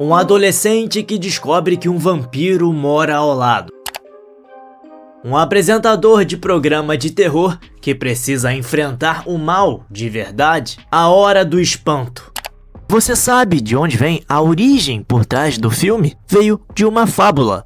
Um adolescente que descobre que um vampiro mora ao lado. Um apresentador de programa de terror que precisa enfrentar o mal de verdade. A Hora do Espanto. Você sabe de onde vem a origem por trás do filme? Veio de uma fábula.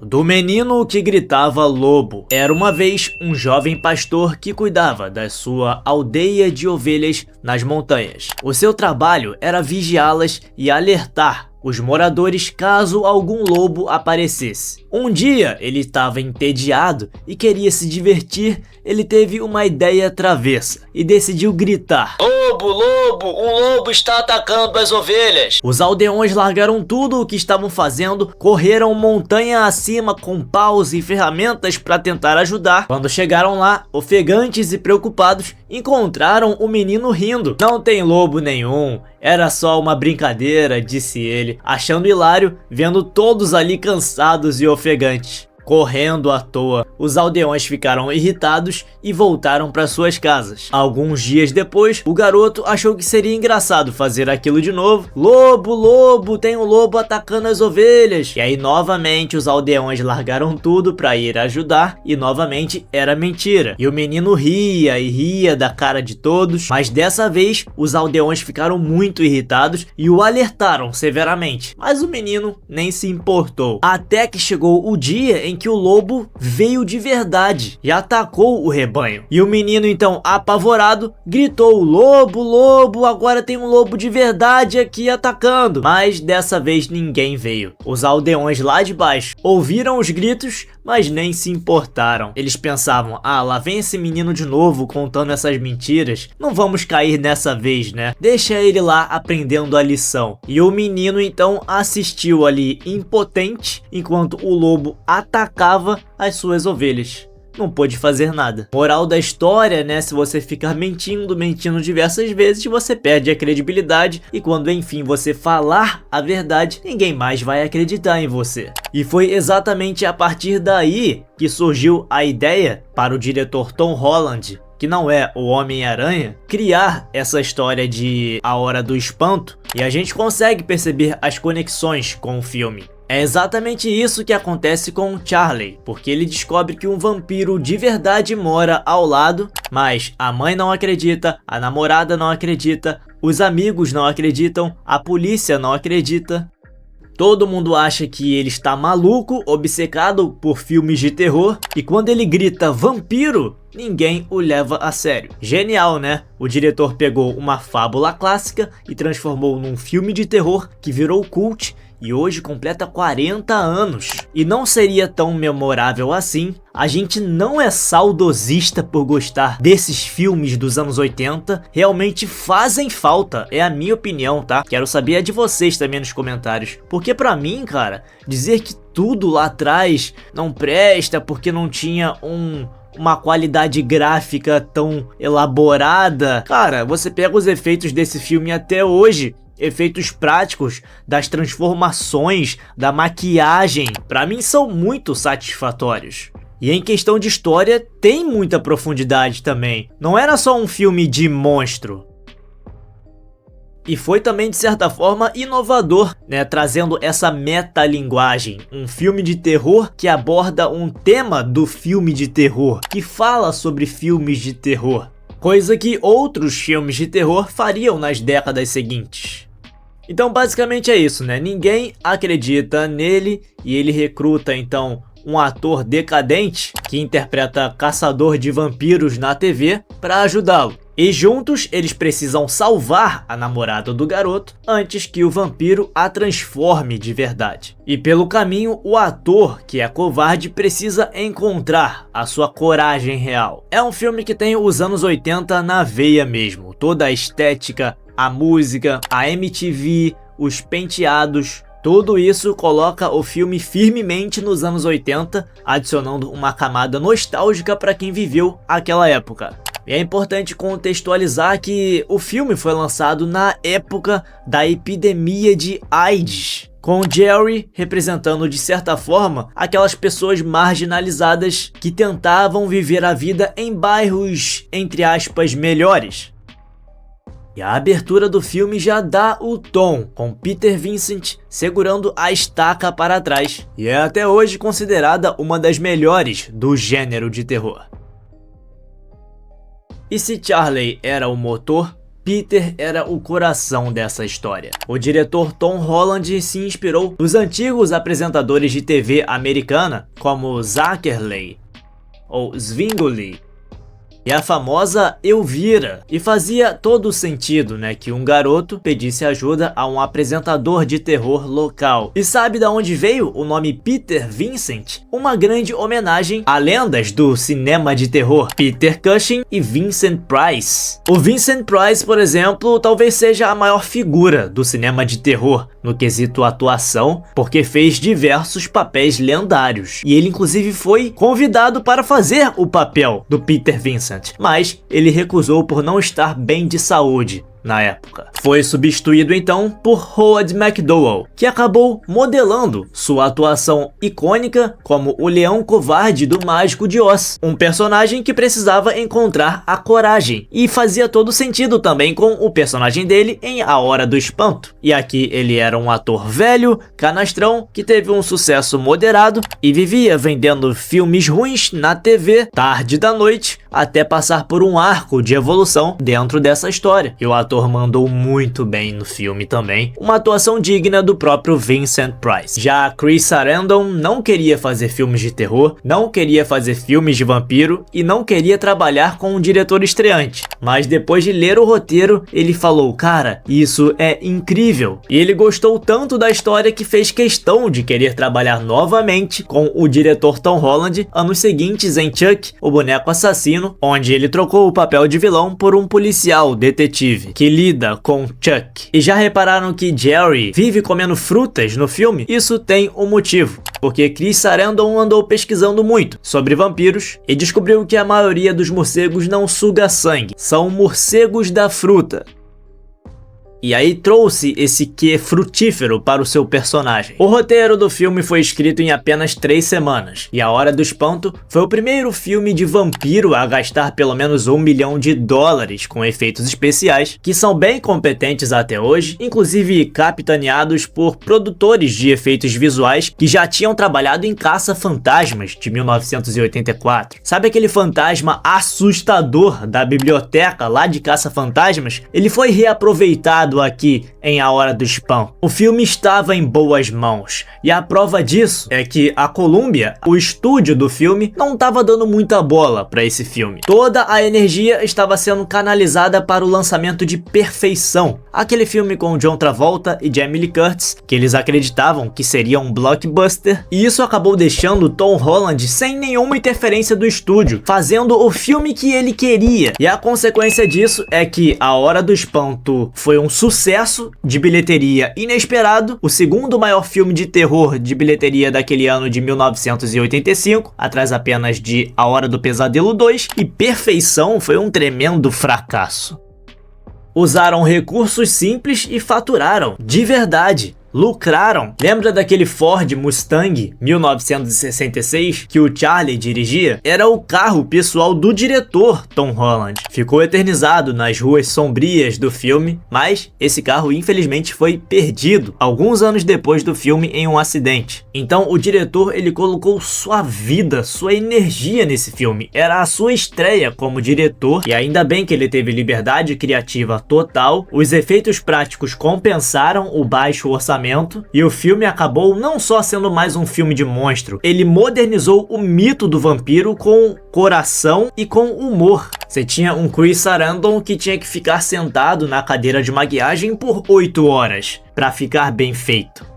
Do menino que gritava lobo. Era uma vez um jovem pastor que cuidava da sua aldeia de ovelhas nas montanhas. O seu trabalho era vigiá-las e alertar os moradores caso algum lobo aparecesse. Um dia ele estava entediado e queria se divertir. Ele teve uma ideia travessa e decidiu gritar: "Lobo, lobo, um lobo está atacando as ovelhas!" Os aldeões largaram tudo o que estavam fazendo, correram montanha acima com paus e ferramentas para tentar ajudar. Quando chegaram lá, ofegantes e preocupados, encontraram o menino rindo. "Não tem lobo nenhum, era só uma brincadeira", disse ele, achando hilário vendo todos ali cansados e ofegantes, correndo à toa. Os aldeões ficaram irritados e voltaram para suas casas. Alguns dias depois, o garoto achou que seria engraçado fazer aquilo de novo. "Lobo, lobo, tem um lobo atacando as ovelhas." E aí novamente os aldeões largaram tudo para ir ajudar e novamente era mentira. E o menino ria e ria da cara de todos, mas dessa vez os aldeões ficaram muito irritados e o alertaram severamente. Mas o menino nem se importou. Até que chegou o dia em que o lobo veio de verdade e atacou o rebanho. E o menino então, apavorado, gritou: "Lobo, lobo, agora tem um lobo de verdade aqui atacando." Mas dessa vez ninguém veio. Os aldeões lá de baixo ouviram os gritos, mas nem se importaram. Eles pensavam: "Ah, lá vem esse menino de novo contando essas mentiras. Não vamos cair nessa vez, né? Deixa ele lá aprendendo a lição." E o menino então assistiu ali impotente enquanto o lobo atacava as suas ovelhas. Não pôde fazer nada. Moral da história, né? Se você ficar mentindo diversas vezes, você perde a credibilidade e quando enfim você falar a verdade, ninguém mais vai acreditar em você. E foi exatamente a partir daí que surgiu a ideia para o diretor Tom Holland, que não é o Homem-Aranha, criar essa história de A Hora do Espanto, e a gente consegue perceber as conexões com o filme. É exatamente isso que acontece com Charlie, porque ele descobre que um vampiro de verdade mora ao lado, mas a mãe não acredita, a namorada não acredita, os amigos não acreditam, a polícia não acredita. Todo mundo acha que ele está maluco, obcecado por filmes de terror, e quando ele grita vampiro, ninguém o leva a sério. Genial, né? O diretor pegou uma fábula clássica e transformou num filme de terror que virou cult e hoje completa 40 anos. E não seria tão memorável assim. A gente não é saudosista por gostar desses filmes dos anos 80. Realmente fazem falta, é a minha opinião, tá? Quero saber a de vocês também nos comentários. Porque pra mim, cara, dizer que tudo lá atrás não presta porque não tinha uma qualidade gráfica tão elaborada. Cara, você pega os efeitos desse filme até hoje, efeitos práticos, das transformações, da maquiagem, pra mim são muito satisfatórios. E em questão de história, tem muita profundidade também. Não era só um filme de monstro. E foi também, de certa forma, inovador, né? Trazendo essa metalinguagem. Um filme de terror que aborda um tema do filme de terror, que fala sobre filmes de terror. Coisa que outros filmes de terror fariam nas décadas seguintes. Então basicamente é isso, né? Ninguém acredita nele e ele recruta então um ator decadente que interpreta caçador de vampiros na TV para ajudá-lo. E juntos eles precisam salvar a namorada do garoto antes que o vampiro a transforme de verdade. E pelo caminho, o ator, que é covarde, precisa encontrar a sua coragem real. É um filme que tem os anos 80 na veia mesmo. Toda a estética, a música, a MTV, os penteados, tudo isso coloca o filme firmemente nos anos 80, adicionando uma camada nostálgica para quem viveu aquela época. E é importante contextualizar que o filme foi lançado na época da epidemia de AIDS, com Jerry representando de certa forma aquelas pessoas marginalizadas que tentavam viver a vida em bairros, entre aspas, melhores. E a abertura do filme já dá o tom, com Peter Vincent segurando a estaca para trás, e é até hoje considerada uma das melhores do gênero de terror. E se Charlie era o motor, Peter era o coração dessa história. O diretor Tom Holland se inspirou nos antigos apresentadores de TV americana, como Zacherley ou Zwingli e a famosa Elvira. E fazia todo sentido, né, que um garoto pedisse ajuda a um apresentador de terror local. E sabe de onde veio o nome Peter Vincent? Uma grande homenagem a lendas do cinema de terror, Peter Cushing e Vincent Price. O Vincent Price, por exemplo, talvez seja a maior figura do cinema de terror no quesito atuação, porque fez diversos papéis lendários. E ele inclusive foi convidado para fazer o papel do Peter Vincent, mas ele recusou por não estar bem de saúde na época. Foi substituído então por Howard McDowell, que acabou modelando sua atuação icônica como o Leão Covarde do Mágico de Oz, um personagem que precisava encontrar a coragem, e fazia todo sentido também com o personagem dele em A Hora do Espanto. E aqui ele era um ator velho, canastrão, que teve um sucesso moderado e vivia vendendo filmes ruins na TV tarde da noite, até passar por um arco de evolução dentro dessa história. E o ator mandou muito bem no filme também, uma atuação digna do próprio Vincent Price. Já Chris Sarandon não queria fazer filmes de terror, não queria fazer filmes de vampiro e não queria trabalhar com um diretor estreante, mas depois de ler o roteiro, ele falou: cara, isso é incrível. E ele gostou tanto da história que fez questão de querer trabalhar novamente com o diretor Tom Holland anos seguintes em Chuck, o Boneco Assassino, onde ele trocou o papel de vilão por um policial detetive que lida com Chuck. E já repararam que Jerry vive comendo frutas no filme? Isso tem um motivo, porque Chris Sarandon andou pesquisando muito sobre vampiros e descobriu que a maioria dos morcegos não suga sangue, são morcegos da fruta. E aí trouxe esse quê frutífero para o seu personagem. O roteiro do filme foi escrito em apenas 3 semanas, e A Hora do Espanto foi o primeiro filme de vampiro a gastar pelo menos $1 milhão com efeitos especiais, que são bem competentes até hoje, inclusive capitaneados por produtores de efeitos visuais que já tinham trabalhado em Caça-Fantasmas de 1984. Sabe aquele fantasma assustador da biblioteca lá de Caça-Fantasmas? Ele foi reaproveitado aqui em A Hora do Espanto. O filme estava em boas mãos, e a prova disso é que a Columbia, o estúdio do filme, não estava dando muita bola para esse filme. Toda a energia estava sendo canalizada para o lançamento de Perfeição, aquele filme com John Travolta e Jamie Lee Curtis, que eles acreditavam que seria um blockbuster, e isso acabou deixando Tom Holland sem nenhuma interferência do estúdio, fazendo o filme que ele queria. E a consequência disso é que A Hora do Espanto foi um sucesso de bilheteria inesperado, o segundo maior filme de terror de bilheteria daquele ano de 1985, atrás apenas de A Hora do Pesadelo 2, e Perfeição foi um tremendo fracasso. Usaram recursos simples e faturaram, de verdade. Lucraram. Lembra daquele Ford Mustang 1966 que o Charlie dirigia? Era o carro pessoal do diretor Tom Holland. Ficou eternizado nas ruas sombrias do filme, mas esse carro infelizmente foi perdido alguns anos depois do filme em um acidente. Então o diretor, ele colocou sua vida, sua energia nesse filme. Era a sua estreia como diretor, e ainda bem que ele teve liberdade criativa total. Os efeitos práticos compensaram o baixo orçamento, e o filme acabou não só sendo mais um filme de monstro, ele modernizou o mito do vampiro com coração e com humor. Você tinha um Chris Sarandon que tinha que ficar sentado na cadeira de maquiagem por 8 horas para ficar bem feito.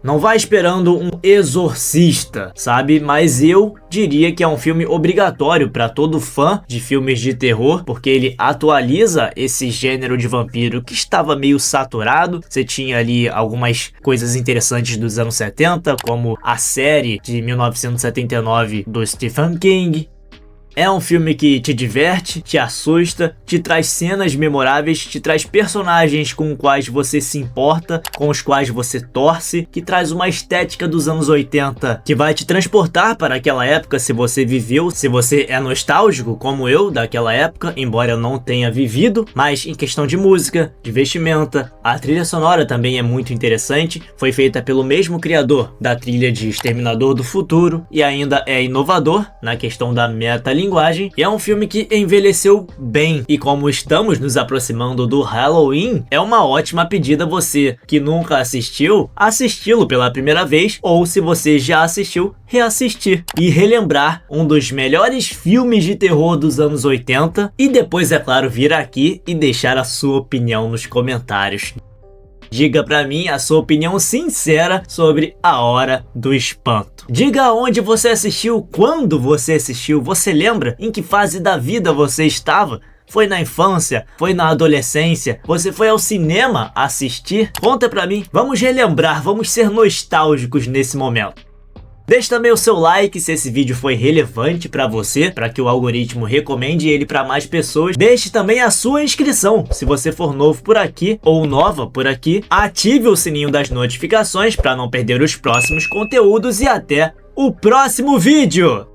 Não vai esperando um exorcista, sabe? Mas eu diria que é um filme obrigatório para todo fã de filmes de terror, porque ele atualiza esse gênero de vampiro que estava meio saturado. Você tinha ali algumas coisas interessantes dos anos 70, como a série de 1979 do Stephen King. É um filme que te diverte, te assusta, te traz cenas memoráveis, te traz personagens com os quais você se importa, com os quais você torce, que traz uma estética dos anos 80, que vai te transportar para aquela época se você viveu, se você é nostálgico como eu daquela época, embora eu não tenha vivido, mas em questão de música, de vestimenta, a trilha sonora também é muito interessante, foi feita pelo mesmo criador da trilha de Exterminador do Futuro e ainda é inovador na questão da metalinguagem, e é um filme que envelheceu bem. E como estamos nos aproximando do Halloween, é uma ótima pedida você que nunca assistiu, assisti-lo pela primeira vez, ou se você já assistiu, reassistir e relembrar um dos melhores filmes de terror dos anos 80 e depois, é claro, vir aqui e deixar a sua opinião nos comentários. Diga pra mim a sua opinião sincera sobre A Hora do Espanto. Diga onde você assistiu, quando você assistiu, você lembra em que fase da vida você estava? Foi na infância? Foi na adolescência? Você foi ao cinema assistir? Conta pra mim, vamos relembrar, vamos ser nostálgicos nesse momento. Deixe também o seu like se esse vídeo foi relevante para você, para que o algoritmo recomende ele para mais pessoas. Deixe também a sua inscrição, se você for novo por aqui ou nova por aqui. Ative o sininho das notificações para não perder os próximos conteúdos e até o próximo vídeo!